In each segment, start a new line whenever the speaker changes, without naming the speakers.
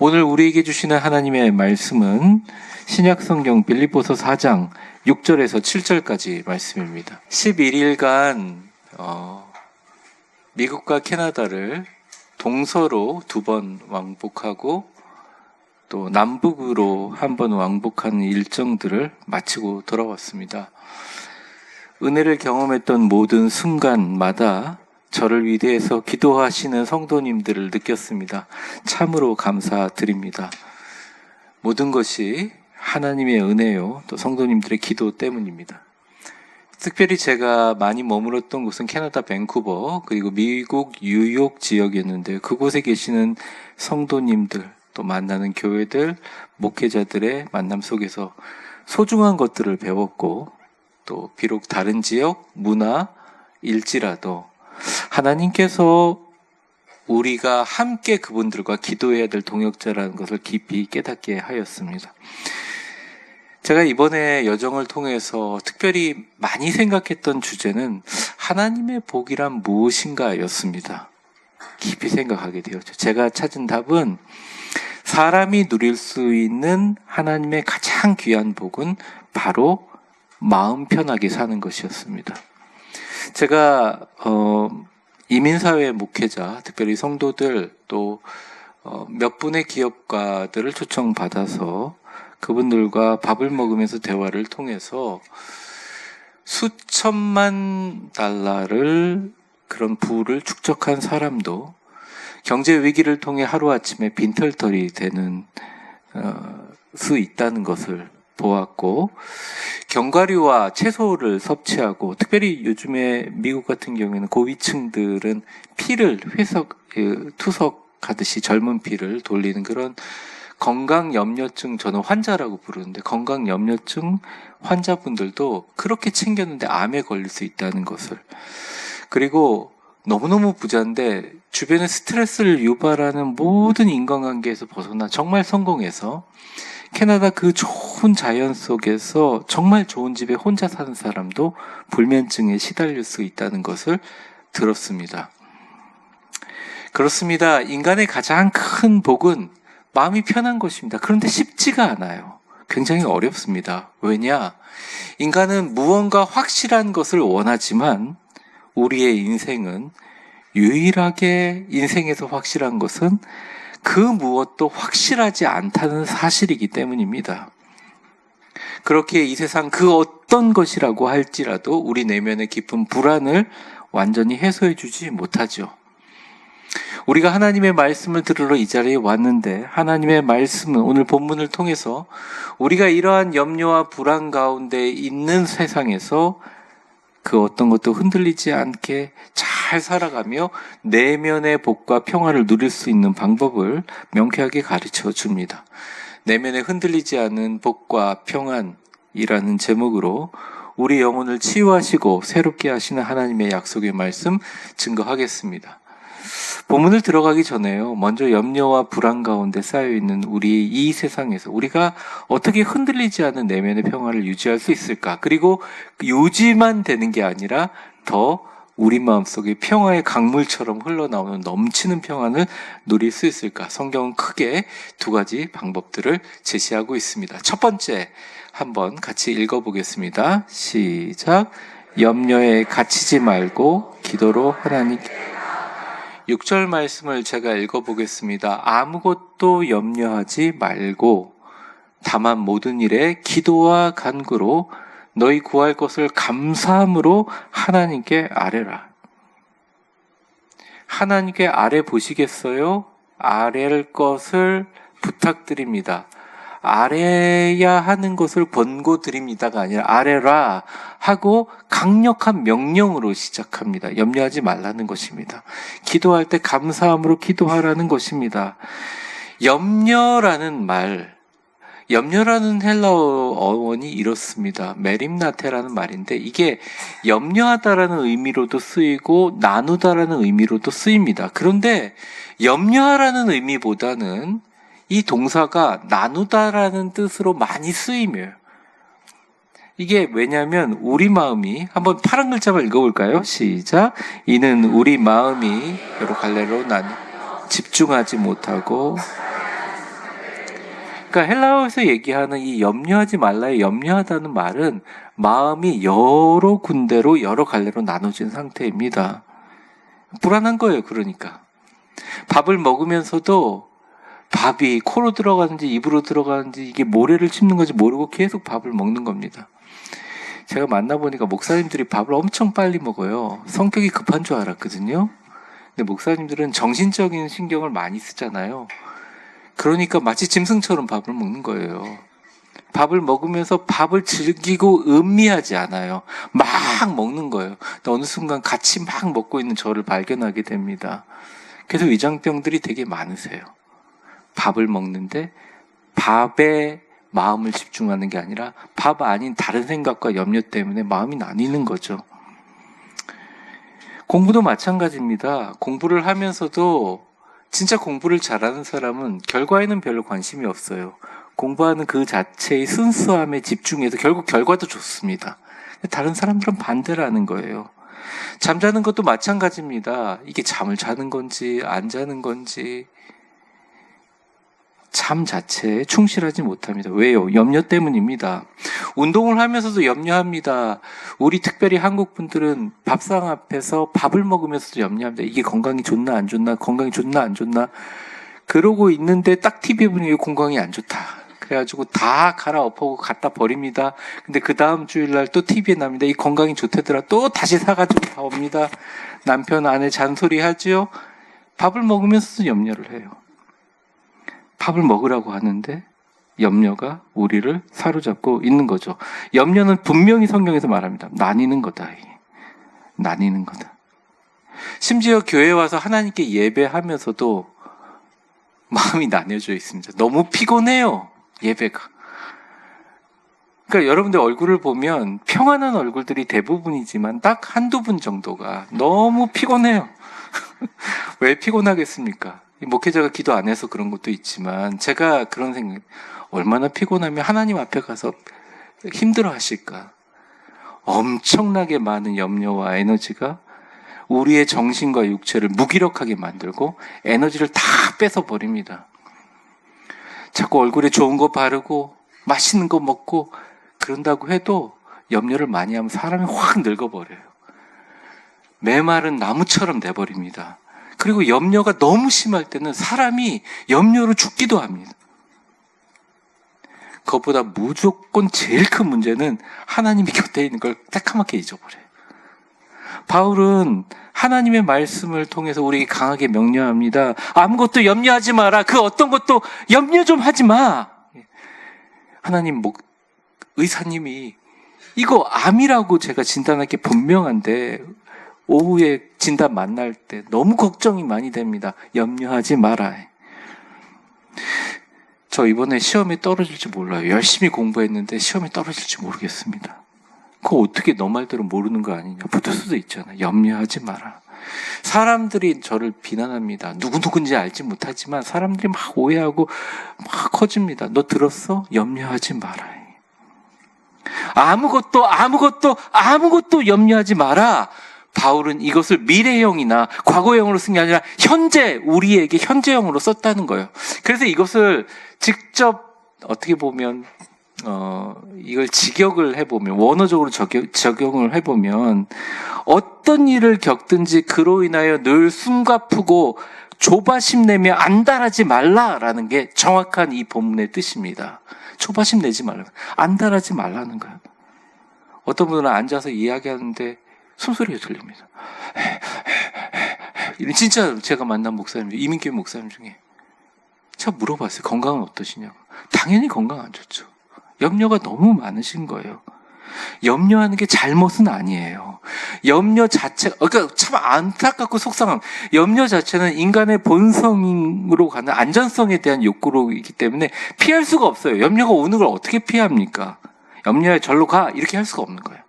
오늘 우리에게 주시는 하나님의 말씀은 신약성경 빌립보서 4장 6절에서 7절까지 말씀입니다. 11일간 미국과 캐나다를 동서로 2번 왕복하고 또 남북으로 1번 왕복하는 일정들을 마치고 돌아왔습니다. 은혜를 경험했던 모든 순간마다 저를 위대해서 기도하시는 성도님들을 느꼈습니다. 참으로 감사드립니다. 모든 것이 하나님의 은혜요, 또 성도님들의 기도 때문입니다. 특별히 제가 많이 머물렀던 곳은 캐나다 밴쿠버, 그리고 미국 뉴욕 지역이었는데 그곳에 계시는 성도님들, 또 만나는 교회들, 목회자들의 만남 속에서 소중한 것들을 배웠고, 또 비록 다른 지역, 문화일지라도 하나님께서 우리가 함께 그분들과 기도해야 될 동역자라는 것을 깊이 깨닫게 하였습니다. 제가 이번에 여정을 통해서 특별히 많이 생각했던 주제는 하나님의 복이란 무엇인가 였습니다. 깊이 생각하게 되었죠. 제가 찾은 답은 사람이 누릴 수 있는 하나님의 가장 귀한 복은 바로 마음 편하게 사는 것이었습니다. 제가 이민사회 목회자, 특별히 성도들 또 몇 분의 기업가들을 초청받아서 그분들과 밥을 먹으면서 대화를 통해서 수천만 달러를 그런 부를 축적한 사람도 경제 위기를 통해 하루아침에 빈털터리 되는 수 있다는 것을 보았고, 견과류와 채소를 섭취하고, 특별히 요즘에 미국 같은 경우에는 고위층들은 피를 투석하듯이 젊은 피를 돌리는 그런 건강염려증, 저는 환자라고 부르는데 건강염려증 환자분들도 그렇게 챙겼는데 암에 걸릴 수 있다는 것을, 그리고 너무너무 부자인데 주변에 스트레스를 유발하는 모든 인간관계에서 벗어나 정말 성공해서 캐나다 그 좋은 자연 속에서 정말 좋은 집에 혼자 사는 사람도 불면증에 시달릴 수 있다는 것을 들었습니다. 그렇습니다. 인간의 가장 큰 복은 마음이 편한 것입니다. 그런데 쉽지가 않아요. 굉장히 어렵습니다. 왜냐? 인간은 무언가 확실한 것을 원하지만 우리의 인생은 유일하게 인생에서 확실한 것은 그 무엇도 확실하지 않다는 사실이기 때문입니다. 그렇게 이 세상 그 어떤 것이라고 할지라도 우리 내면의 깊은 불안을 완전히 해소해 주지 못하죠. 우리가 하나님의 말씀을 들으러 이 자리에 왔는데, 하나님의 말씀은 오늘 본문을 통해서 우리가 이러한 염려와 불안 가운데 있는 세상에서 그 어떤 것도 흔들리지 않게 잘 살아가며 내면의 복과 평화를 누릴 수 있는 방법을 명쾌하게 가르쳐 줍니다. 내면에 흔들리지 않은 복과 평안이라는 제목으로 우리 영혼을 치유하시고 새롭게 하시는 하나님의 약속의 말씀 증거하겠습니다. 본문을 들어가기 전에요, 먼저 염려와 불안 가운데 쌓여있는 우리 이 세상에서 우리가 어떻게 흔들리지 않은 내면의 평화를 유지할 수 있을까? 그리고 유지만 되는 게 아니라 더 우리 마음속에 평화의 강물처럼 흘러나오는 넘치는 평안을 누릴 수 있을까? 성경은 크게 2가지 방법들을 제시하고 있습니다. 첫 번째, 한번 같이 읽어보겠습니다. 시작. 염려에 갇히지 말고 기도로 하나님께. 6절 말씀을 제가 읽어보겠습니다. 아무것도 염려하지 말고 다만 모든 일에 기도와 간구로 너희 구할 것을 감사함으로 하나님께 아뢰라. 하나님께 아뢰 보시겠어요? 아뢰할 것을 부탁드립니다. 아뢰야 하는 것을 권고드립니다가 아니라 아뢰라 하고 강력한 명령으로 시작합니다. 염려하지 말라는 것입니다. 기도할 때 감사함으로 기도하라는 것입니다. 염려라는 헬라어 어원이 이렇습니다. 메림나테라는 말인데 이게 염려하다라는 의미로도 쓰이고 나누다라는 의미로도 쓰입니다. 그런데 염려하라는 의미보다는 이 동사가 나누다라는 뜻으로 많이 쓰이며요. 이게 왜냐하면 우리 마음이, 한번 파란 글자만 읽어볼까요? 시작. 이는 우리 마음이 여러 갈래로 집중하지 못하고 그러니까 헬라어에서 얘기하는 이 염려하지 말라의 염려하다는 말은 마음이 여러 군데로 여러 갈래로 나눠진 상태입니다. 불안한 거예요. 그러니까 밥을 먹으면서도 밥이 코로 들어가는지 입으로 들어가는지 이게 모래를 씹는 건지 모르고 계속 밥을 먹는 겁니다. 제가 만나보니까 목사님들이 밥을 엄청 빨리 먹어요. 성격이 급한 줄 알았거든요. 근데 목사님들은 정신적인 신경을 많이 쓰잖아요. 그러니까 마치 짐승처럼 밥을 먹는 거예요. 밥을 먹으면서 밥을 즐기고 음미하지 않아요. 막 먹는 거예요. 근데 어느 순간 같이 막 먹고 있는 저를 발견하게 됩니다. 그래서 위장병들이 되게 많으세요. 밥을 먹는데 밥에 마음을 집중하는 게 아니라 밥 아닌 다른 생각과 염려 때문에 마음이 나뉘는 거죠. 공부도 마찬가지입니다. 공부를 하면서도 진짜 공부를 잘하는 사람은 결과에는 별로 관심이 없어요. 공부하는 그 자체의 순수함에 집중해서 결국 결과도 좋습니다. 다른 사람들은 반대라는 거예요. 잠자는 것도 마찬가지입니다. 이게 잠을 자는 건지 안 자는 건지 잠 자체에 충실하지 못합니다. 왜요? 염려 때문입니다. 운동을 하면서도 염려합니다. 우리 특별히 한국 분들은 밥상 앞에서 밥을 먹으면서도 염려합니다. 이게 건강이 좋나 안 좋나, 건강이 좋나 안 좋나. 그러고 있는데 딱 TV 보니 건강이 안 좋다. 그래가지고 다 갈아엎고 갖다 버립니다. 근데 그 다음 주일날 또 TV에 납니다. 이 건강이 좋대더라. 또 다시 사가지고 다 옵니다. 남편 아내 잔소리 하지요. 밥을 먹으면서도 염려를 해요. 밥을 먹으라고 하는데 염려가 우리를 사로잡고 있는 거죠. 염려는 분명히 성경에서 말합니다. 나뉘는 거다. 나뉘는 거다. 심지어 교회에 와서 하나님께 예배하면서도 마음이 나뉘어져 있습니다. 너무 피곤해요. 예배가. 그러니까 여러분들 얼굴을 보면 평안한 얼굴들이 대부분이지만 딱 한두 분 정도가 너무 피곤해요. 왜 피곤하겠습니까? 목회자가 기도 안 해서 그런 것도 있지만 제가 그런 생각, 얼마나 피곤하면 하나님 앞에 가서 힘들어 하실까? 엄청나게 많은 염려와 에너지가 우리의 정신과 육체를 무기력하게 만들고 에너지를 다 뺏어 버립니다. 자꾸 얼굴에 좋은 거 바르고 맛있는 거 먹고 그런다고 해도 염려를 많이 하면 사람이 확 늙어버려요. 메마른 나무처럼 돼버립니다. 그리고 염려가 너무 심할 때는 사람이 염려로 죽기도 합니다. 그것보다 무조건 제일 큰 문제는 하나님이 곁에 있는 걸 새카맣게 잊어버려요. 바울은 하나님의 말씀을 통해서 우리에게 강하게 명령합니다. 아무것도 염려하지 마라. 그 어떤 것도 염려 좀 하지 마. 하나님 의사님이 이거 암이라고 제가 진단할 게 분명한데 오후에 진단 만날 때 너무 걱정이 많이 됩니다. 염려하지 마라. 저 이번에 시험에 떨어질지 몰라요. 열심히 공부했는데 시험에 떨어질지 모르겠습니다. 그거 어떻게 너 말대로 모르는 거 아니냐. 붙을 수도 있잖아. 염려하지 마라. 사람들이 저를 비난합니다. 누구누군지 알지 못하지만 사람들이 막 오해하고 막 커집니다. 너 들었어? 염려하지 마라. 아무것도 염려하지 마라. 바울은 이것을 미래형이나 과거형으로 쓴 게 아니라 우리에게 현재형으로 썼다는 거예요. 그래서 이것을 직접 어떻게 보면 이걸 직역을 해보면 원어적으로 적용을 해보면 어떤 일을 겪든지 그로 인하여 늘 숨가쁘고 조바심 내며 안달하지 말라라는 게 정확한 이 본문의 뜻입니다. 조바심 내지 말라. 안달하지 말라는 거예요. 어떤 분들은 앉아서 이야기하는데 숨소리가 들립니다. 진짜 제가 만난 목사님, 이민교회 목사님 중에 제가 물어봤어요. 건강은 어떠시냐고. 당연히 건강 안 좋죠. 염려가 너무 많으신 거예요. 염려하는 게 잘못은 아니에요. 염려 자체, 그러니까 참 안타깝고 속상함. 염려 자체는 인간의 본성으로 가는 안전성에 대한 욕구로이기 때문에 피할 수가 없어요. 염려가 오는 걸 어떻게 피합니까? 염려에 절로 가 이렇게 할 수가 없는 거예요.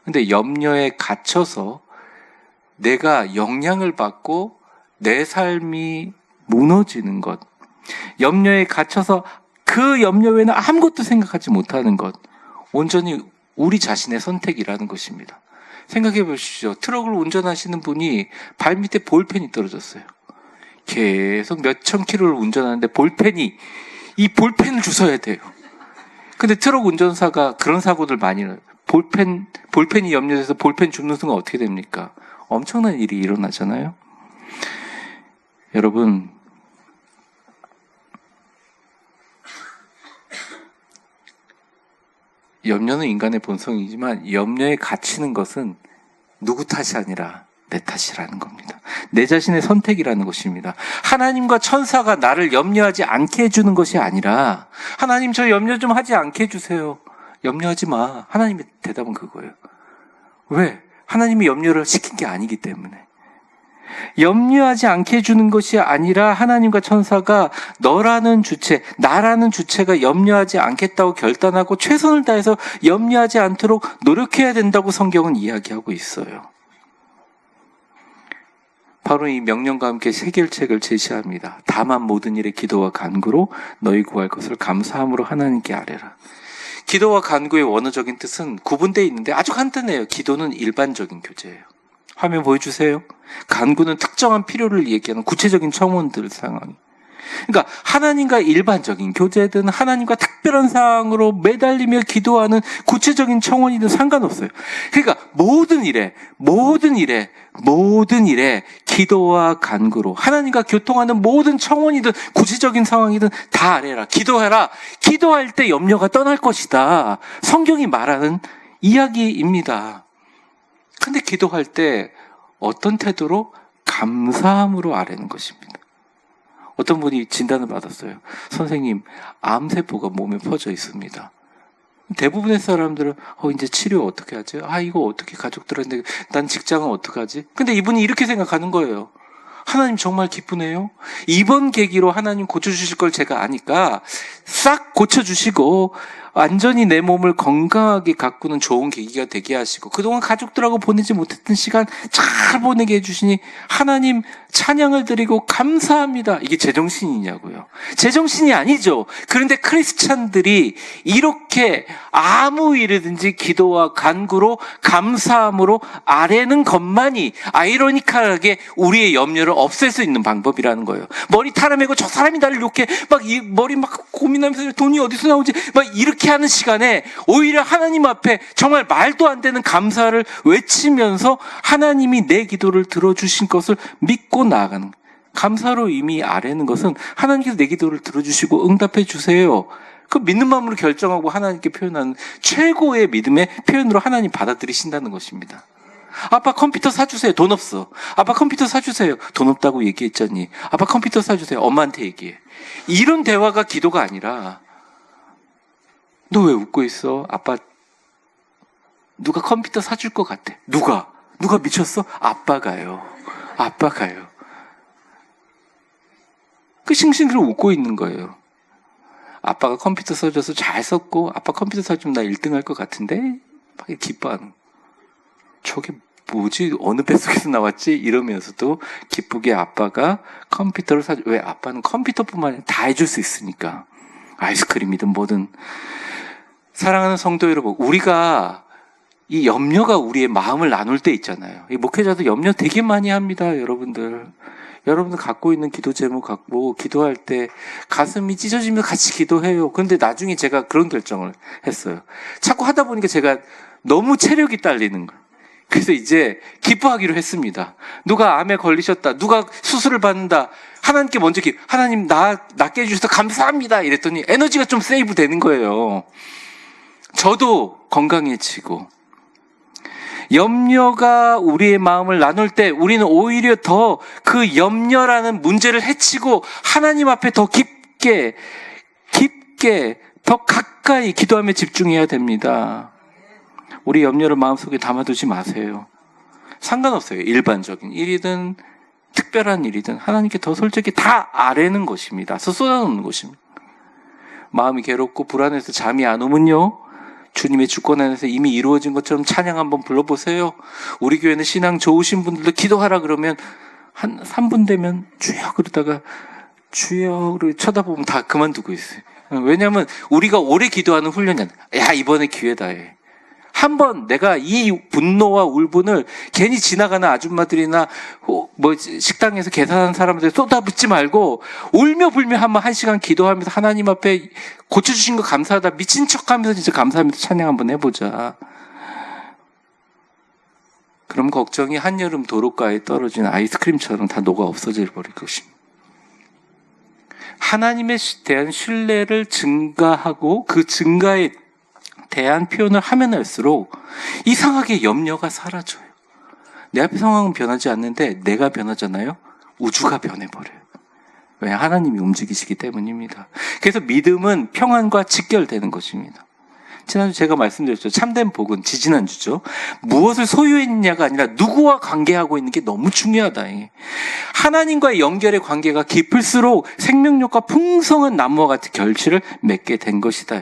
근데 염려에 갇혀서 내가 영향을 받고 내 삶이 무너지는 것, 염려에 갇혀서 그 염려 외에는 아무것도 생각하지 못하는 것, 온전히 우리 자신의 선택이라는 것입니다. 생각해 보십시오. 트럭을 운전하시는 분이 발 밑에 볼펜이 떨어졌어요. 계속 몇천 킬로를 운전하는데 볼펜이 이 볼펜을 주워야 돼요. 근데 트럭 운전사가 그런 사고들 많이 나요. 볼펜이 염려돼서 볼펜 줍는 순간 어떻게 됩니까? 엄청난 일이 일어나잖아요. 여러분, 염려는 인간의 본성이지만 염려에 갇히는 것은 누구 탓이 아니라 내 탓이라는 겁니다. 내 자신의 선택이라는 것입니다. 하나님과 천사가 나를 염려하지 않게 해주는 것이 아니라 하나님 저 염려 좀 하지 않게 해주세요. 염려하지 마. 하나님의 대답은 그거예요. 왜? 하나님이 염려를 시킨 게 아니기 때문에. 염려하지 않게 해주는 것이 아니라 하나님과 천사가 너라는 주체, 나라는 주체가 염려하지 않겠다고 결단하고 최선을 다해서 염려하지 않도록 노력해야 된다고 성경은 이야기하고 있어요. 바로 이 명령과 함께 해결책을 제시합니다. 다만 모든 일에 기도와 간구로 너희 구할 것을 감사함으로 하나님께 아뢰라. 기도와 간구의 원어적인 뜻은 구분되어 있는데 아주 간단해요. 기도는 일반적인 교제예요. 화면 보여주세요. 간구는 특정한 필요를 얘기하는 구체적인 청원들 상황이. 그러니까 하나님과 일반적인 교제든 하나님과 특별한 사항으로 매달리며 기도하는 구체적인 청원이든 상관없어요. 그러니까 모든 일에 기도와 간구로 하나님과 교통하는 모든 청원이든 구체적인 상황이든 다 아뢰라. 기도해라. 기도할 때 염려가 떠날 것이다. 성경이 말하는 이야기입니다. 근데 기도할 때 어떤 태도로? 감사함으로 아뢰는 것입니다. 어떤 분이 진단을 받았어요. 선생님, 암세포가 몸에 퍼져 있습니다. 대부분의 사람들은 이제 치료 어떻게 하지? 이거 어떻게 가족들한테, 난 직장은 어떻게 하지? 근데 이분이 이렇게 생각하는 거예요. 하나님 정말 기쁘네요. 이번 계기로 하나님 고쳐주실 걸 제가 아니까 싹 고쳐주시고 완전히 내 몸을 건강하게 가꾸는 좋은 계기가 되게 하시고 그동안 가족들하고 보내지 못했던 시간 잘 보내게 해주시니 하나님 찬양을 드리고 감사합니다. 이게 제정신이냐고요. 제정신이 아니죠. 그런데 크리스찬들이 이렇게 아무 일이든지 기도와 간구로 감사함으로 아뢰는 것만이 아이러니컬하게 우리의 염려를 없앨 수 있는 방법이라는 거예요. 머리 타라매고 저 사람이 나를 욕해 머리 고민하면서 돈이 어디서 나오지 이렇게 하는 시간에 오히려 하나님 앞에 정말 말도 안 되는 감사를 외치면서 하나님이 내 기도를 들어주신 것을 믿고 나아가는, 감사로 이미 아뢰는 것은 하나님께서 내 기도를 들어주시고 응답해 주세요. 그 믿는 마음으로 결정하고 하나님께 표현하는 최고의 믿음의 표현으로 하나님 받아들이신다는 것입니다. 아빠 컴퓨터 사주세요. 돈 없어. 아빠 컴퓨터 사주세요. 돈 없다고 얘기했잖니. 아빠 컴퓨터 사주세요. 엄마한테 얘기해. 이런 대화가 기도가 아니라 너 왜 웃고 있어? 아빠 누가 컴퓨터 사줄 것 같아. 누가 미쳤어? 아빠가요. 그 싱싱으로 웃고 있는 거예요. 아빠가 컴퓨터 사줘서 잘 썼고 아빠 컴퓨터 사주면 나 1등 할 것 같은데 막 기뻐하는. 저게 뭐지? 어느 뱃속에서 나왔지? 이러면서도 기쁘게 아빠가 컴퓨터를 왜? 아빠는 컴퓨터뿐만 아니라 다 해줄 수 있으니까. 아이스크림이든 뭐든. 사랑하는 성도 여러분, 우리가 이 염려가 우리의 마음을 나눌 때 있잖아요. 이 목회자도 염려 되게 많이 합니다, 여러분들. 여러분들 갖고 있는 기도 제목 갖고 기도할 때 가슴이 찢어지면서 같이 기도해요. 그런데 나중에 제가 그런 결정을 했어요. 자꾸 하다 보니까 제가 너무 체력이 딸리는 거예요. 그래서 이제 기뻐하기로 했습니다. 누가 암에 걸리셨다. 누가 수술을 받는다. 하나님께 먼저 하나님 낫게 해주셔서 감사합니다. 이랬더니 에너지가 좀 세이브 되는 거예요. 저도 건강해지고. 염려가 우리의 마음을 나눌 때 우리는 오히려 더 그 염려라는 문제를 해치고 하나님 앞에 더 깊게 더 가까이 기도하며 집중해야 됩니다. 우리 염려를 마음속에 담아두지 마세요. 상관없어요. 일반적인 일이든 특별한 일이든 하나님께 더 솔직히 다 아뢰는 것입니다. 쏟아놓는 것입니다. 마음이 괴롭고 불안해서 잠이 안 오면요, 주님의 주권 안에서 이미 이루어진 것처럼 찬양 한번 불러보세요. 우리 교회는 신앙 좋으신 분들도 기도하라 그러면 한 3분 되면 주여 그러다가 주여를 쳐다보면 다 그만두고 있어요. 왜냐하면 우리가 오래 기도하는 훈련이 아니야. 야, 이번에 기회다 해. 한번 내가 이 분노와 울분을 괜히 지나가는 아줌마들이나 뭐 식당에서 계산하는 사람들 쏟아붓지 말고 울며 불며 한번 1시간 기도하면서 하나님 앞에 고쳐주신 거 감사하다 미친 척하면서 진짜 감사하면서 찬양 한번 해보자. 그럼 걱정이 한여름 도로가에 떨어진 아이스크림처럼 다 녹아 없어져 버릴 것입니다. 하나님에 대한 신뢰를 증가하고 그 증가에 대한 표현을 하면 할수록 이상하게 염려가 사라져요. 내 앞에 상황은 변하지 않는데 내가 변하잖아요. 우주가 변해버려요. 왜? 하나님이 움직이시기 때문입니다. 그래서 믿음은 평안과 직결되는 것입니다. 지난주 제가 말씀드렸죠. 참된 복은 지지난주죠. 무엇을 소유했느냐가 아니라 누구와 관계하고 있는 게 너무 중요하다. 하나님과의 연결의 관계가 깊을수록 생명력과 풍성한 나무와 같은 결실을 맺게 된 것이다.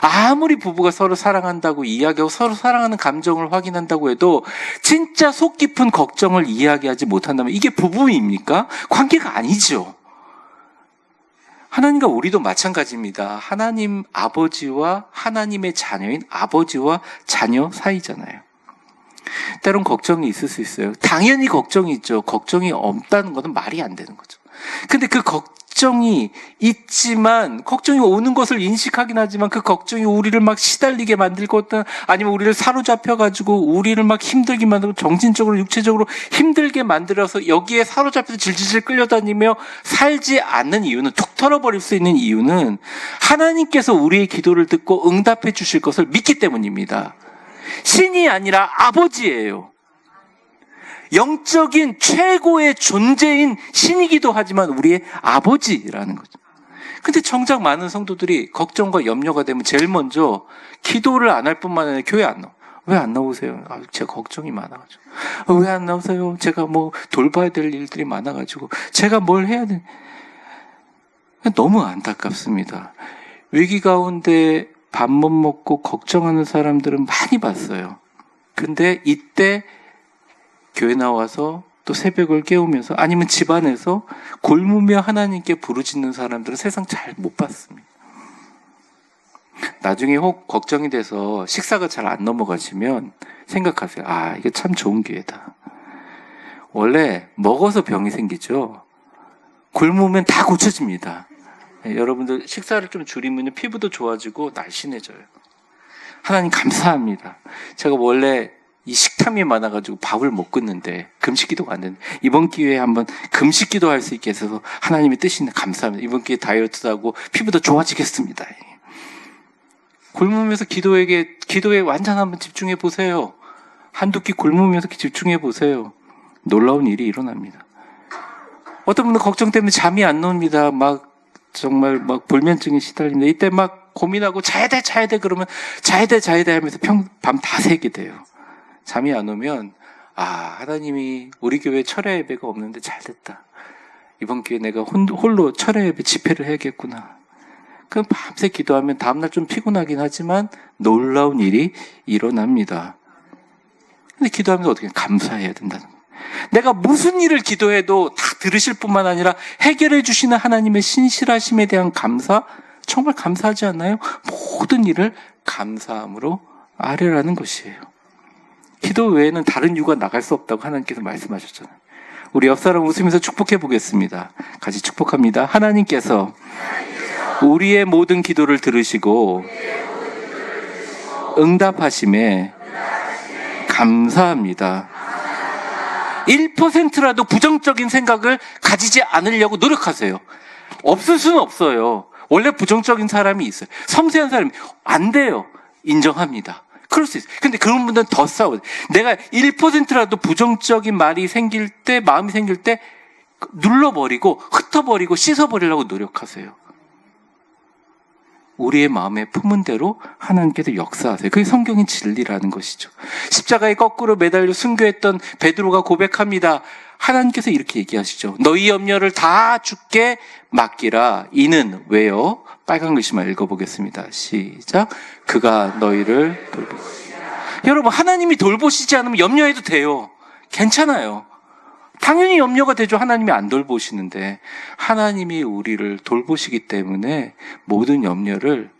아무리 부부가 서로 사랑한다고 이야기하고 서로 사랑하는 감정을 확인한다고 해도 진짜 속 깊은 걱정을 이야기하지 못한다면 이게 부부입니까? 관계가 아니죠. 하나님과 우리도 마찬가지입니다. 하나님 아버지와 하나님의 자녀인 아버지와 자녀 사이잖아요. 때론 걱정이 있을 수 있어요. 당연히 걱정이 있죠. 걱정이 없다는 것은 말이 안 되는 거죠. 근데 그 걱정이 있지만 걱정이 오는 것을 인식하긴 하지만 그 걱정이 우리를 막 시달리게 만들고 아니면 우리를 사로잡혀가지고 우리를 막 힘들게 만들고 정신적으로 육체적으로 힘들게 만들어서 여기에 사로잡혀서 질질질 끌려다니며 살지 않는 이유는 툭 털어버릴 수 있는 이유는 하나님께서 우리의 기도를 듣고 응답해 주실 것을 믿기 때문입니다. 신이 아니라 아버지예요. 영적인 최고의 존재인 신이기도 하지만 우리의 아버지라는 거죠. 근데 정작 많은 성도들이 걱정과 염려가 되면 제일 먼저 기도를 안 할 뿐만 아니라 교회 안 나와. 왜 안 나오세요? 제가 걱정이 많아가지고. 왜 안 나오세요? 제가 뭐 돌봐야 될 일들이 많아가지고. 제가 뭘 해야 돼? 너무 안타깝습니다. 위기 가운데 밥 못 먹고 걱정하는 사람들은 많이 봤어요. 근데 이때 교회 나와서 또 새벽을 깨우면서 아니면 집안에서 골무며 하나님께 부르짖는 사람들은 세상 잘 못 봤습니다. 나중에 혹 걱정이 돼서 식사가 잘 안 넘어가시면 생각하세요. 아, 이게 참 좋은 기회다. 원래 먹어서 병이 생기죠. 굶으면 다 고쳐집니다. 네, 여러분들 식사를 좀 줄이면 피부도 좋아지고 날씬해져요. 하나님 감사합니다. 제가 원래 이 식탐이 많아가지고 밥을 못 끊는데 금식기도가 안 되는데 이번 기회에 한번 금식기도 할 수 있게 해서 하나님의 뜻인데 감사합니다. 이번 기회에 다이어트도 하고 피부도 좋아지겠습니다. 굶으면서 기도에 완전 한번 집중해 보세요. 한두 끼 굶으면서 집중해 보세요. 놀라운 일이 일어납니다. 어떤 분은 걱정 때문에 잠이 안 옵니다. 정말 불면증에 시달립니다. 이때 막 고민하고 자야 돼 그러면 자야 돼 하면서 밤 다 새게 돼요. 잠이 안 오면 하나님이 우리 교회 철야 예배가 없는데 잘 됐다. 이번 기회에 내가 홀로 철야 예배 집회를 해야겠구나. 그럼 밤새 기도하면 다음날 좀 피곤하긴 하지만 놀라운 일이 일어납니다. 근데 기도하면서 어떻게 감사해야 된다는 거예요. 내가 무슨 일을 기도해도 다 들으실 뿐만 아니라 해결해 주시는 하나님의 신실하심에 대한 감사, 정말 감사하지 않나요? 모든 일을 감사함으로 아뢰라는 것이에요. 기도 외에는 다른 이유가 나갈 수 없다고 하나님께서 말씀하셨잖아요. 우리 옆 사람 웃으면서 축복해 보겠습니다. 같이 축복합니다. 하나님께서 우리의 모든 기도를 들으시고 응답하심에 감사합니다. 1%라도 부정적인 생각을 가지지 않으려고 노력하세요. 없을 수는 없어요. 원래 부정적인 사람이 있어요. 섬세한 사람이 안 돼요. 인정합니다. 그럴 수 있어요. 근데 그런 분들은 더 싸워요. 내가 1%라도 부정적인 말이 생길 때, 마음이 생길 때 눌러버리고 흩어버리고 씻어버리려고 노력하세요. 우리의 마음에 품은 대로 하나님께서 역사하세요. 그게 성경의 진리라는 것이죠. 십자가에 거꾸로 매달려 순교했던 베드로가 고백합니다. 하나님께서 이렇게 얘기하시죠. 너희 염려를 다 주께 맡기라. 이는 왜요? 빨간 글씨만 읽어보겠습니다. 시작. 그가 너희를 돌보시리라. 여러분, 하나님이 돌보시지 않으면 염려해도 돼요. 괜찮아요. 당연히 염려가 되죠. 하나님이 안 돌보시는데 하나님이 우리를 돌보시기 때문에 모든 염려를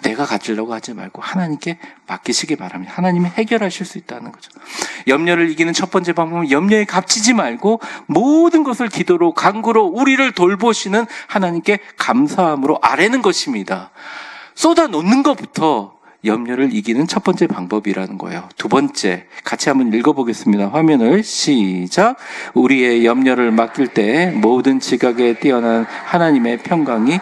내가 가지려고 하지 말고 하나님께 맡기시기 바랍니다. 하나님이 해결하실 수 있다는 거죠. 염려를 이기는 첫 번째 방법은 염려에 갇히지 말고 모든 것을 기도로 간구로 우리를 돌보시는 하나님께 감사함으로 아뢰는 것입니다. 쏟아 놓는 것부터 염려를 이기는 첫 번째 방법이라는 거예요. 두 번째, 같이 한번 읽어보겠습니다. 화면을 시작. 우리의 염려를 맡길 때 모든 지각에 뛰어난 하나님의 평강이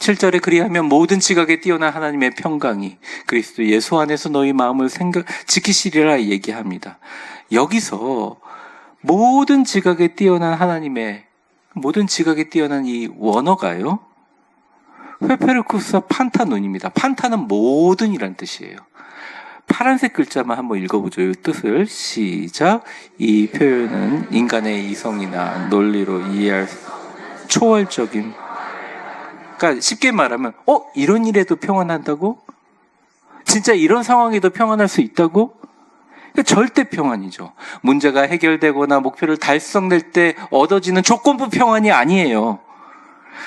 7절에 그리하면 모든 지각에 뛰어난 하나님의 평강이 그리스도 예수 안에서 너희 마음을 지키시리라 얘기합니다. 여기서 모든 지각에 뛰어난 하나님의 모든 지각에 뛰어난 이 원어가요. 회페르쿠사 판타논입니다. 판타는 모든이란 뜻이에요. 파란색 글자만 한번 읽어보죠. 이 뜻을 시작. 이 표현은 인간의 이성이나 논리로 이해할 초월적인, 그러니까 쉽게 말하면 이런 일에도 평안한다고? 진짜 이런 상황에도 평안할 수 있다고? 그러니까 절대 평안이죠. 문제가 해결되거나 목표를 달성될 때 얻어지는 조건부 평안이 아니에요.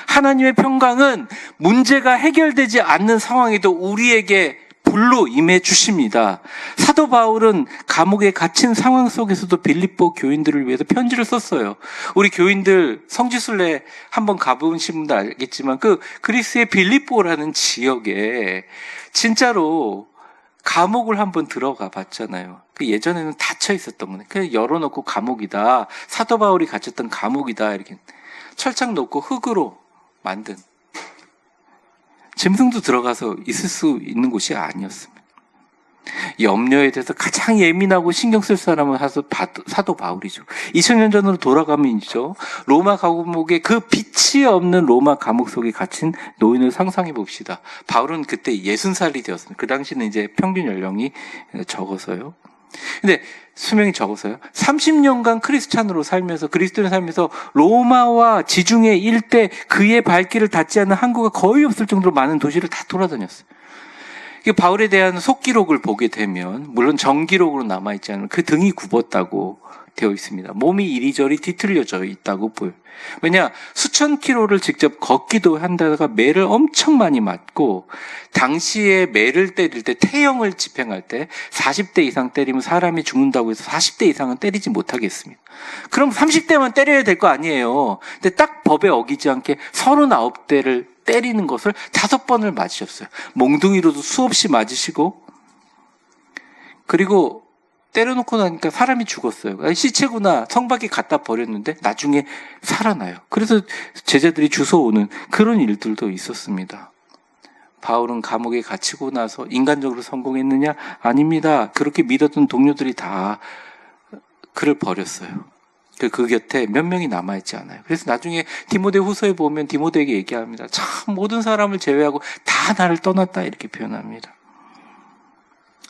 하나님의 평강은 문제가 해결되지 않는 상황에도 우리에게 불로 임해 주십니다. 사도 바울은 감옥에 갇힌 상황 속에서도 빌립보 교인들을 위해서 편지를 썼어요. 우리 교인들 성지순례 한번 가보신 분들 알겠지만 그 그리스의 빌립보라는 지역에 진짜로 감옥을 한번 들어가 봤잖아요. 예전에는 닫혀 있었던 거네. 그냥 열어놓고 감옥이다. 사도 바울이 갇혔던 감옥이다. 이렇게 철창 놓고 흙으로 만든, 짐승도 들어가서 있을 수 있는 곳이 아니었습니다. 염려에 대해서 가장 예민하고 신경 쓸 사람은 사도 바울이죠. 2000년 전으로 돌아가면이죠. 로마 감옥에 그 빛이 없는 로마 감옥 속에 갇힌 노인을 상상해 봅시다. 바울은 그때 60살이 되었습니다. 그 당시는 이제 평균 연령이 적어서요. 근데 수명이 적어서요. 30년간 크리스찬으로 살면서, 그리스도인으로 살면서 로마와 지중해 일대 그의 발길을 닿지 않는 항구가 거의 없을 정도로 많은 도시를 다 돌아다녔어요. 바울에 대한 속기록을 보게 되면, 물론 정기록으로 남아있지 않으면 그 등이 굽었다고 되어 있습니다. 몸이 이리저리 뒤틀려져 있다고 보여요. 왜냐, 수천 킬로를 직접 걷기도 한다다가 매를 엄청 많이 맞고, 당시에 매를 때릴 때, 태형을 집행할 때 40대 이상 때리면 사람이 죽는다고 해서 40대 이상은 때리지 못하겠습니다. 그럼 30대만 때려야 될 거 아니에요. 근데 딱 법에 어기지 않게 39대를 때리는 것을 5번을 맞으셨어요. 몽둥이로도 수없이 맞으시고, 그리고 때려놓고 나니까 사람이 죽었어요. 시체구나, 성밖에 갖다 버렸는데 나중에 살아나요. 그래서 제자들이 주워오는 그런 일들도 있었습니다. 바울은 감옥에 갇히고 나서 인간적으로 성공했느냐? 아닙니다. 그렇게 믿었던 동료들이 다 그를 버렸어요. 그 곁에 몇 명이 남아있지 않아요. 그래서 나중에 디모데 후서에 보면 디모데에게 얘기합니다. 참 모든 사람을 제외하고 다 나를 떠났다, 이렇게 표현합니다.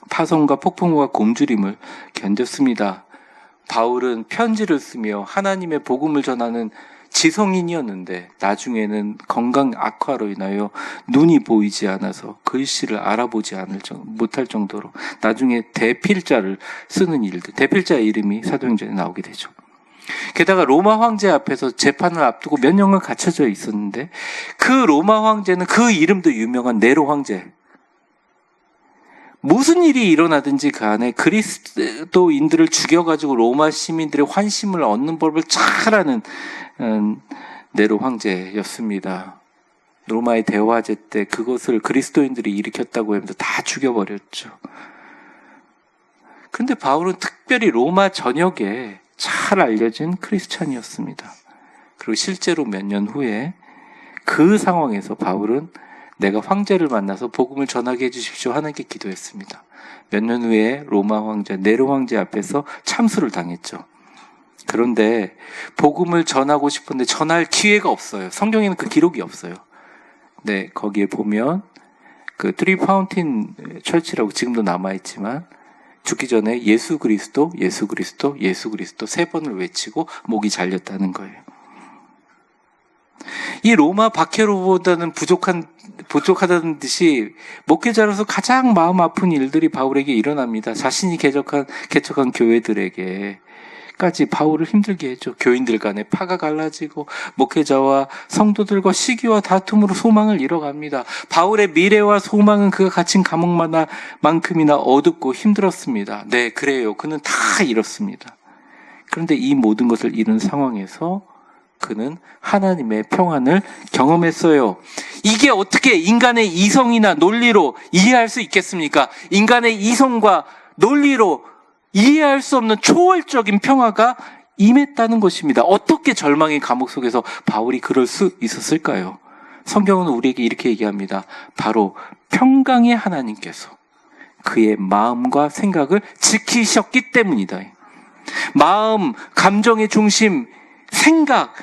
파송과 폭풍과 곰주림을 견뎠습니다. 바울은 편지를 쓰며 하나님의 복음을 전하는 지성인이었는데 나중에는 건강 악화로 인하여 눈이 보이지 않아서 글씨를 알아보지 못할 정도로 나중에 대필자를 쓰는 일들, 대필자의 이름이 사도행전에 나오게 되죠. 게다가 로마 황제 앞에서 재판을 앞두고 몇 년간 갇혀져 있었는데 그 로마 황제는 그 이름도 유명한 네로 황제. 무슨 일이 일어나든지 간에 그리스도인들을 죽여가지고 로마 시민들의 환심을 얻는 법을 잘 아는 네로 황제였습니다. 로마의 대화제 때 그것을 그리스도인들이 일으켰다고 하면서 다 죽여버렸죠. 그런데 바울은 특별히 로마 전역에 잘 알려진 크리스찬이었습니다. 그리고 실제로 몇 년 후에 그 상황에서 바울은 내가 황제를 만나서 복음을 전하게 해주십시오 하나님께 기도했습니다. 몇 년 후에 로마 황제 네로 황제 앞에서 참수를 당했죠. 그런데 복음을 전하고 싶은데 전할 기회가 없어요. 성경에는 그 기록이 없어요. 네, 거기에 보면 그 트리 파운틴 철치라고 지금도 남아있지만 죽기 전에 예수 그리스도, 예수 그리스도, 예수 그리스도 3번을 외치고 목이 잘렸다는 거예요. 이 로마 박해로보다는 부족하다는 듯이 목회자로서 가장 마음 아픈 일들이 바울에게 일어납니다. 자신이 개척한 교회들에게 까지 바울을 힘들게 했죠. 교인들 간에 파가 갈라지고 목회자와 성도들과 시기와 다툼으로 소망을 잃어갑니다. 바울의 미래와 소망은 그가 갇힌 감옥만큼이나 어둡고 힘들었습니다. 네, 그래요. 그는 다 잃었습니다. 그런데 이 모든 것을 잃은 상황에서 그는 하나님의 평안을 경험했어요. 이게 어떻게 인간의 이성이나 논리로 이해할 수 있겠습니까? 인간의 이성과 논리로 이해할 수 없는 초월적인 평화가 임했다는 것입니다. 어떻게 절망의 감옥 속에서 바울이 그럴 수 있었을까요? 성경은 우리에게 이렇게 얘기합니다. 바로 평강의 하나님께서 그의 마음과 생각을 지키셨기 때문이다. 마음, 감정의 중심, 생각,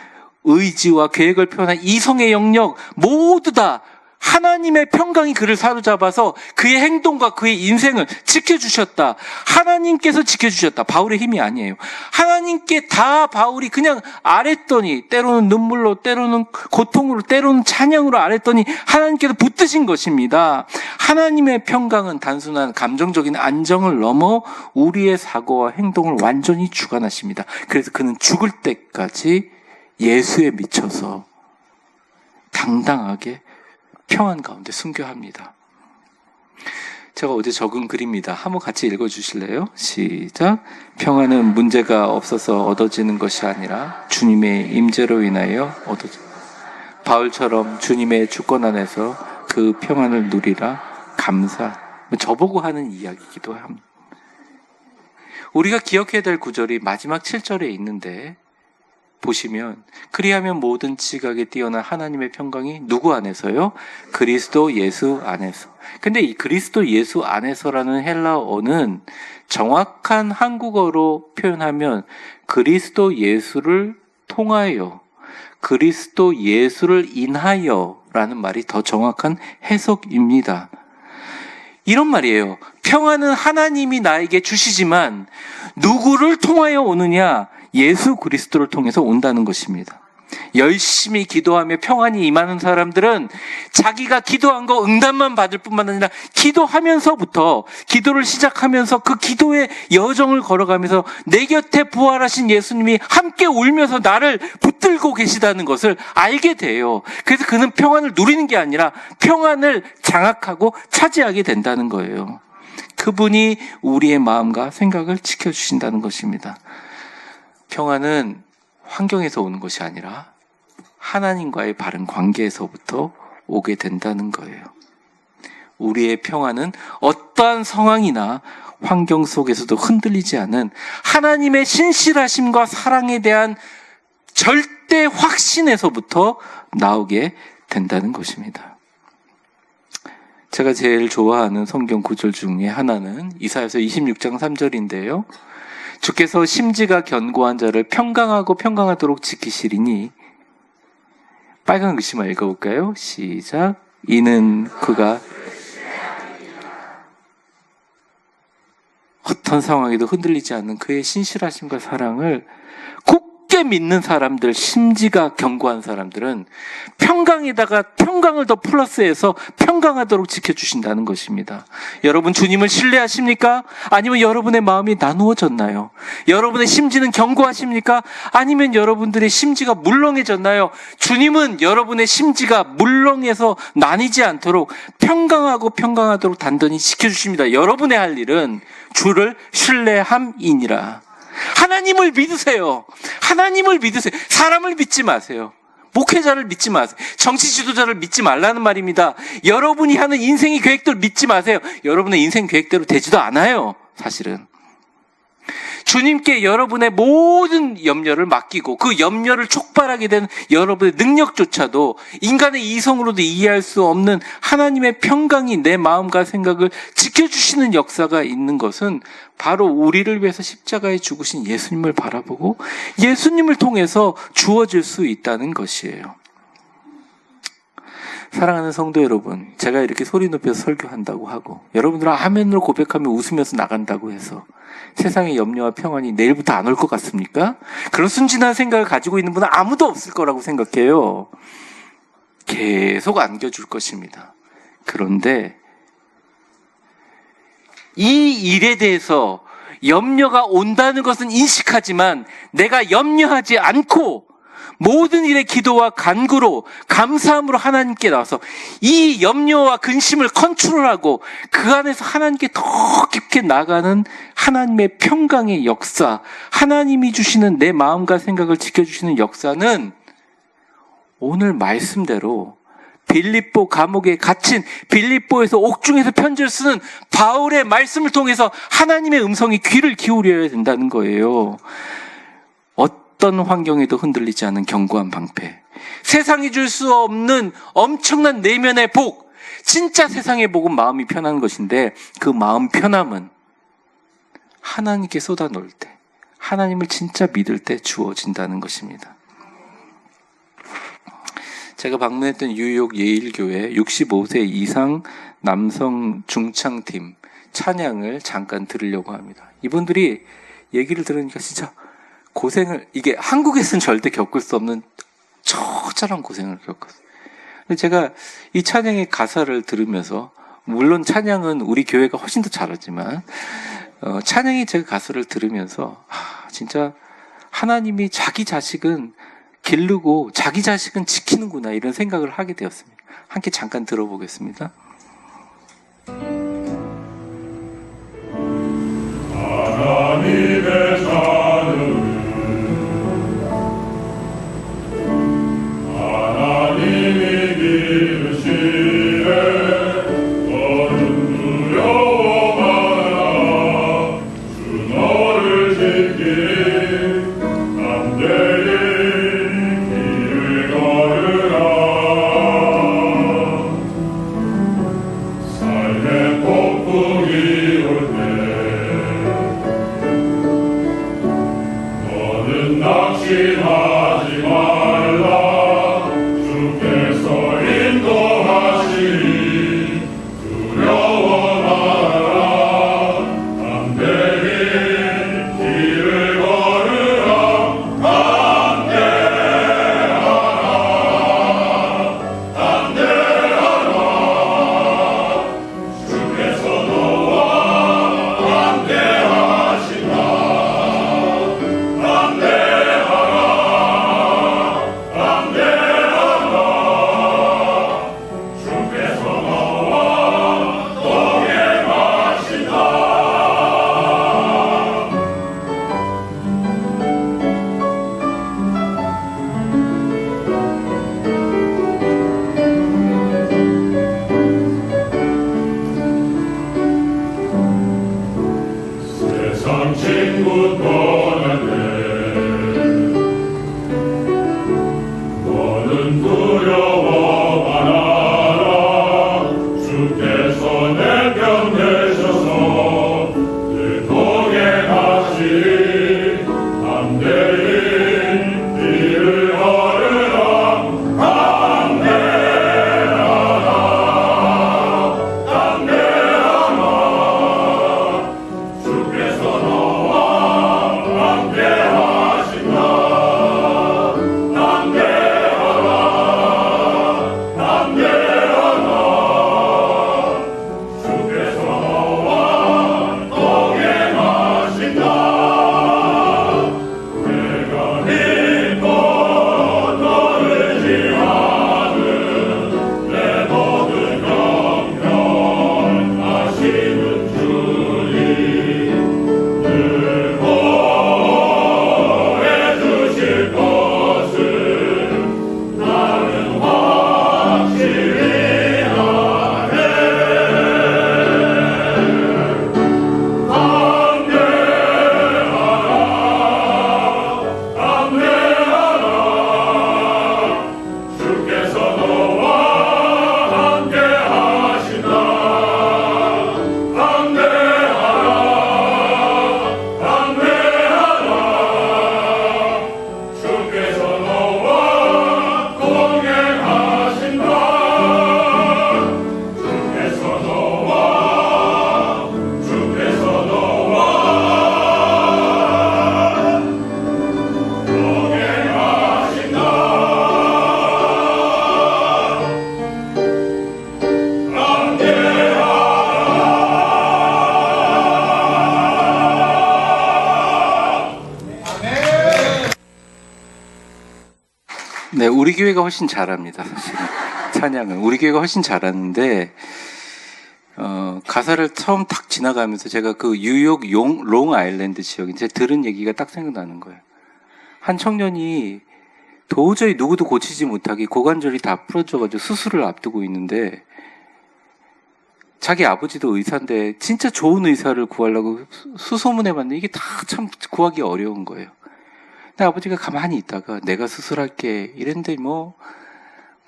의지와 계획을 표현한 이성의 영역 모두 다 하나님의 평강이 그를 사로잡아서 그의 행동과 그의 인생을 지켜주셨다. 하나님께서 지켜주셨다. 바울의 힘이 아니에요. 하나님께 다 바울이 그냥 아랬더니, 때로는 눈물로, 때로는 고통으로, 때로는 찬양으로 아랬더니 하나님께서 붙드신 것입니다. 하나님의 평강은 단순한 감정적인 안정을 넘어 우리의 사고와 행동을 완전히 주관하십니다. 그래서 그는 죽을 때까지 예수에 미쳐서 당당하게 평안 가운데 순교합니다. 제가 어제 적은 글입니다. 한번 같이 읽어주실래요? 시작. 평안은 문제가 없어서 얻어지는 것이 아니라 주님의 임재로 인하여 바울처럼 주님의 주권 안에서 그 평안을 누리라 감사. 저보고 하는 이야기이기도 합니다. 우리가 기억해야 될 구절이 마지막 7절에 있는데 보시면 그리하면 모든 지각에 뛰어난 하나님의 평강이 누구 안에서요? 그리스도 예수 안에서. 근데 이 그리스도 예수 안에서라는 헬라어는 정확한 한국어로 표현하면 그리스도 예수를 통하여, 그리스도 예수를 인하여 라는 말이 더 정확한 해석입니다. 이런 말이에요. 평안은 하나님이 나에게 주시지만 누구를 통하여 오느냐? 예수 그리스도를 통해서 온다는 것입니다. 열심히 기도하며 평안이 임하는 사람들은 자기가 기도한 거 응답만 받을 뿐만 아니라 기도하면서부터, 기도를 시작하면서 그 기도의 여정을 걸어가면서 내 곁에 부활하신 예수님이 함께 울면서 나를 붙들고 계시다는 것을 알게 돼요. 그래서 그는 평안을 누리는 게 아니라 평안을 장악하고 차지하게 된다는 거예요. 그분이 우리의 마음과 생각을 지켜주신다는 것입니다. 평안은 환경에서 오는 것이 아니라 하나님과의 바른 관계에서부터 오게 된다는 거예요. 우리의 평안은 어떠한 상황이나 환경 속에서도 흔들리지 않은 하나님의 신실하심과 사랑에 대한 절대 확신에서부터 나오게 된다는 것입니다. 제가 제일 좋아하는 성경 구절 중에 하나는 이사야서 26장 3절인데요. 주께서 심지가 견고한 자를 평강하고 평강하도록 지키시리니, 빨간 글씨만 읽어볼까요? 시작. 이는 그가 어떤 상황에도 흔들리지 않는 그의 신실하심과 사랑을 굳게 믿는 사람들, 심지가 견고한 사람들은 평강에다가 평강을 더 플러스해서 평강하도록 지켜주신다는 것입니다. 여러분 주님을 신뢰하십니까? 아니면 여러분의 마음이 나누어졌나요? 여러분의 심지는 견고하십니까? 아니면 여러분들의 심지가 물렁해졌나요? 주님은 여러분의 심지가 물렁해서 나뉘지 않도록 평강하고 평강하도록 단단히 지켜주십니다. 여러분의 할 일은 주를 신뢰함이니라. 하나님을 믿으세요. 하나님을 믿으세요. 사람을 믿지 마세요. 목회자를 믿지 마세요. 정치 지도자를 믿지 말라는 말입니다. 여러분이 하는 인생의 계획대로 믿지 마세요. 여러분의 인생 계획대로 되지도 않아요. 사실은. 주님께 여러분의 모든 염려를 맡기고 그 염려를 촉발하게 된 여러분의 능력조차도 인간의 이성으로도 이해할 수 없는 하나님의 평강이 내 마음과 생각을 지켜주시는 역사가 있는 것은 바로 우리를 위해서 십자가에 죽으신 예수님을 바라보고 예수님을 통해서 주어질 수 있다는 것이에요. 사랑하는 성도 여러분, 제가 이렇게 소리 높여서 설교한다고 하고 여러분들은 아멘으로 고백하며 웃으면서 나간다고 해서 세상의 염려와 평안이 내일부터 안 올 것 같습니까? 그런 순진한 생각을 가지고 있는 분은 아무도 없을 거라고 생각해요. 계속 안겨줄 것입니다. 그런데 이 일에 대해서 염려가 온다는 것은 인식하지만 내가 염려하지 않고 모든 일에 기도와 간구로 감사함으로 하나님께 나와서 이 염려와 근심을 컨트롤하고 그 안에서 하나님께 더 깊게 나가는 하나님의 평강의 역사, 하나님이 주시는 내 마음과 생각을 지켜주시는 역사는 오늘 말씀대로 빌립보 감옥에 갇힌, 빌립보에서 옥중에서 편지를 쓰는 바울의 말씀을 통해서 하나님의 음성이 귀를 기울여야 된다는 거예요. 어떤 환경에도 흔들리지 않은 견고한 방패, 세상이 줄 수 없는 엄청난 내면의 복, 진짜 세상의 복은 마음이 편한 것인데 그 마음 편함은 하나님께 쏟아놓을 때, 하나님을 진짜 믿을 때 주어진다는 것입니다. 제가 방문했던 뉴욕 예일교회 65세 이상 남성 중창팀 찬양을 잠깐 들으려고 합니다. 이분들이 얘기를 들으니까 진짜 고생을, 이게 한국에서는 절대 겪을 수 없는 처절한 고생을 겪었어요. 근데 제가 이 찬양의 가사를 들으면서, 물론 찬양은 우리 교회가 훨씬 더 잘하지만 찬양의 제가 가사를 들으면서 진짜 하나님이 자기 자식은 기르고 자기 자식은 지키는구나, 이런 생각을 하게 되었습니다. 함께 잠깐 들어보겠습니다.
하나님의 자녀는 하나님이 기르시네. 너는 두려워 마라. 주 너를 지키리. 담대히 길을 걸으라.
우리 교회가 훨씬 잘합니다, 사실은. 찬양은. 우리 교회가 훨씬 잘하는데, 가사를 처음 딱 지나가면서 제가 그 뉴욕 롱 아일랜드 지역인데 들은 얘기가 딱 생각나는 거예요. 한 청년이 도저히 누구도 고치지 못하게 고관절이 다 부러져가지고 수술을 앞두고 있는데 자기 아버지도 의사인데 진짜 좋은 의사를 구하려고 수소문해봤는데 이게 다 참 구하기 어려운 거예요. 근데 아버지가 가만히 있다가 내가 수술할게 이랬는데 뭐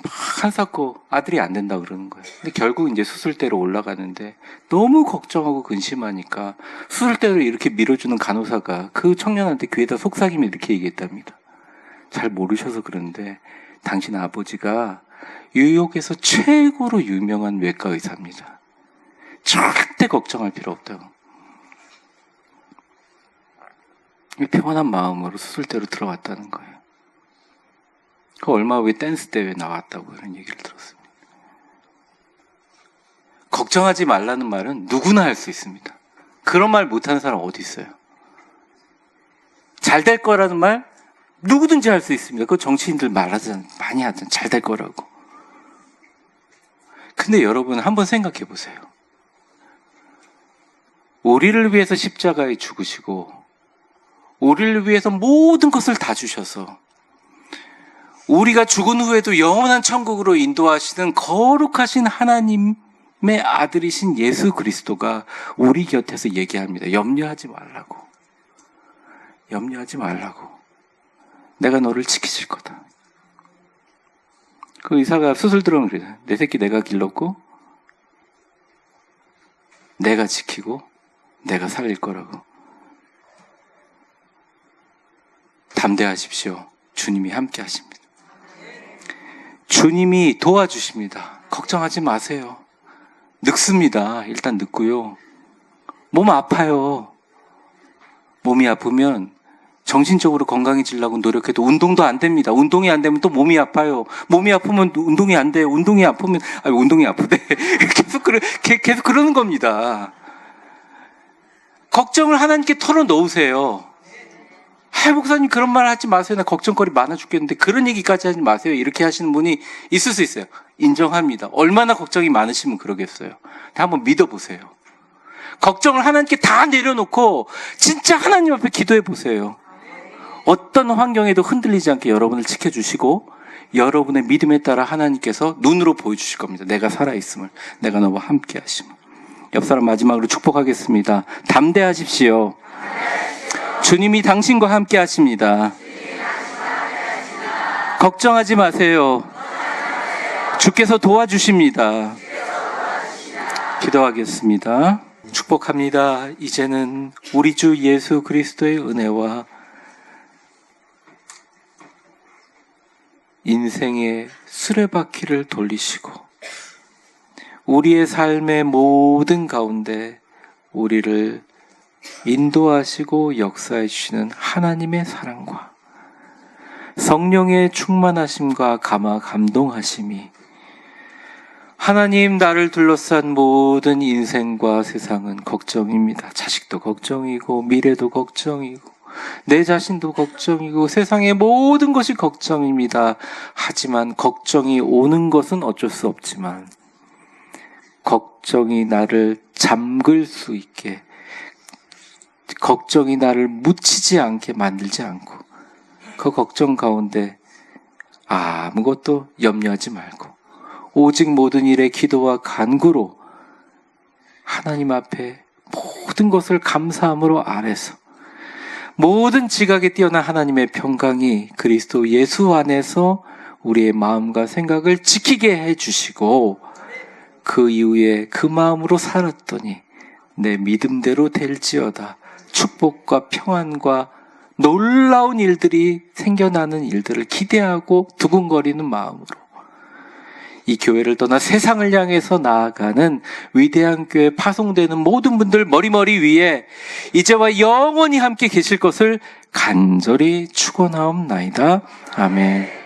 막 한사코 아들이 안 된다 그러는 거예요. 근데 결국 이제 수술대로 올라가는데 너무 걱정하고 근심하니까 수술대로 이렇게 밀어주는 간호사가 그 청년한테 귀에다 속삭이며 이렇게 얘기했답니다. 잘 모르셔서 그런데 당신 아버지가 뉴욕에서 최고로 유명한 외과 의사입니다. 절대 걱정할 필요 없다고. 평안한 마음으로 수술대로 들어갔다는 거예요. 그 얼마 후에 댄스 대회에 나왔다고 이런 얘기를 들었습니다. 걱정하지 말라는 말은 누구나 할 수 있습니다. 그런 말 못하는 사람 어디 있어요? 잘 될 거라는 말 누구든지 할 수 있습니다. 그 정치인들 말하잖아요. 많이 하잖아요. 잘 될 거라고. 근데 여러분 한번 생각해 보세요. 우리를 위해서 십자가에 죽으시고 우리를 위해서 모든 것을 다 주셔서 우리가 죽은 후에도 영원한 천국으로 인도하시는 거룩하신 하나님의 아들이신 예수 그리스도가 우리 곁에서 얘기합니다. 염려하지 말라고. 염려하지 말라고. 내가 너를 지키실 거다. 그 의사가 수술 들어오면 그래요. 내 새끼 내가 길렀고 내가 지키고 내가 살릴 거라고. 담대하십시오. 주님이 함께 하십니다. 주님이 도와주십니다. 걱정하지 마세요. 늙습니다. 일단 늙고요. 몸 아파요. 몸이 아프면 정신적으로 건강해지려고 노력해도 운동도 안 됩니다. 운동이 안 되면 또 몸이 아파요. 몸이 아프면 운동이 안 돼요. 운동이 아프면 운동이 아프대. 계속 그러는 겁니다. 걱정을 하나님께 털어놓으세요. 목사님 그런 말 하지 마세요. 나 걱정거리 많아 죽겠는데 그런 얘기까지 하지 마세요. 이렇게 하시는 분이 있을 수 있어요. 인정합니다. 얼마나 걱정이 많으시면 그러겠어요. 한번 믿어보세요. 걱정을 하나님께 다 내려놓고 진짜 하나님 앞에 기도해 보세요. 어떤 환경에도 흔들리지 않게 여러분을 지켜주시고 여러분의 믿음에 따라 하나님께서 눈으로 보여주실 겁니다. 내가 살아있음을, 내가 너와 함께 하심을. 옆 사람 마지막으로 축복하겠습니다. 담대하십시오. 주님이 당신과 함께 하십니다. 걱정하지 마세요. 주께서 도와주십니다. 기도하겠습니다. 축복합니다. 이제는 우리 주 예수 그리스도의 은혜와 인생의 수레바퀴를 돌리시고 우리의 삶의 모든 가운데 우리를 인도하시고 역사해 주시는 하나님의 사랑과 성령의 충만하심과 감동하심이 하나님 나를 둘러싼 모든 인생과 세상은 걱정입니다. 자식도 걱정이고 미래도 걱정이고 내 자신도 걱정이고 세상의 모든 것이 걱정입니다. 하지만 걱정이 오는 것은 어쩔 수 없지만 걱정이 나를 잠글 수 있게 걱정이 나를 묻히지 않게 만들지 않고 그 걱정 가운데 아무것도 염려하지 말고 오직 모든 일에 기도와 간구로 하나님 앞에 모든 것을 감사함으로 아뢰서 모든 지각에 뛰어난 하나님의 평강이 그리스도 예수 안에서 우리의 마음과 생각을 지키게 해주시고 그 이후에 그 마음으로 살았더니 내 믿음대로 될지어다 축복과 평안과 놀라운 일들이 생겨나는 일들을 기대하고 두근거리는 마음으로 이 교회를 떠나 세상을 향해서 나아가는 위대한 교회 파송되는 모든 분들 머리 위에 이제와 영원히 함께 계실 것을 간절히 축원하옵나이다. 아멘.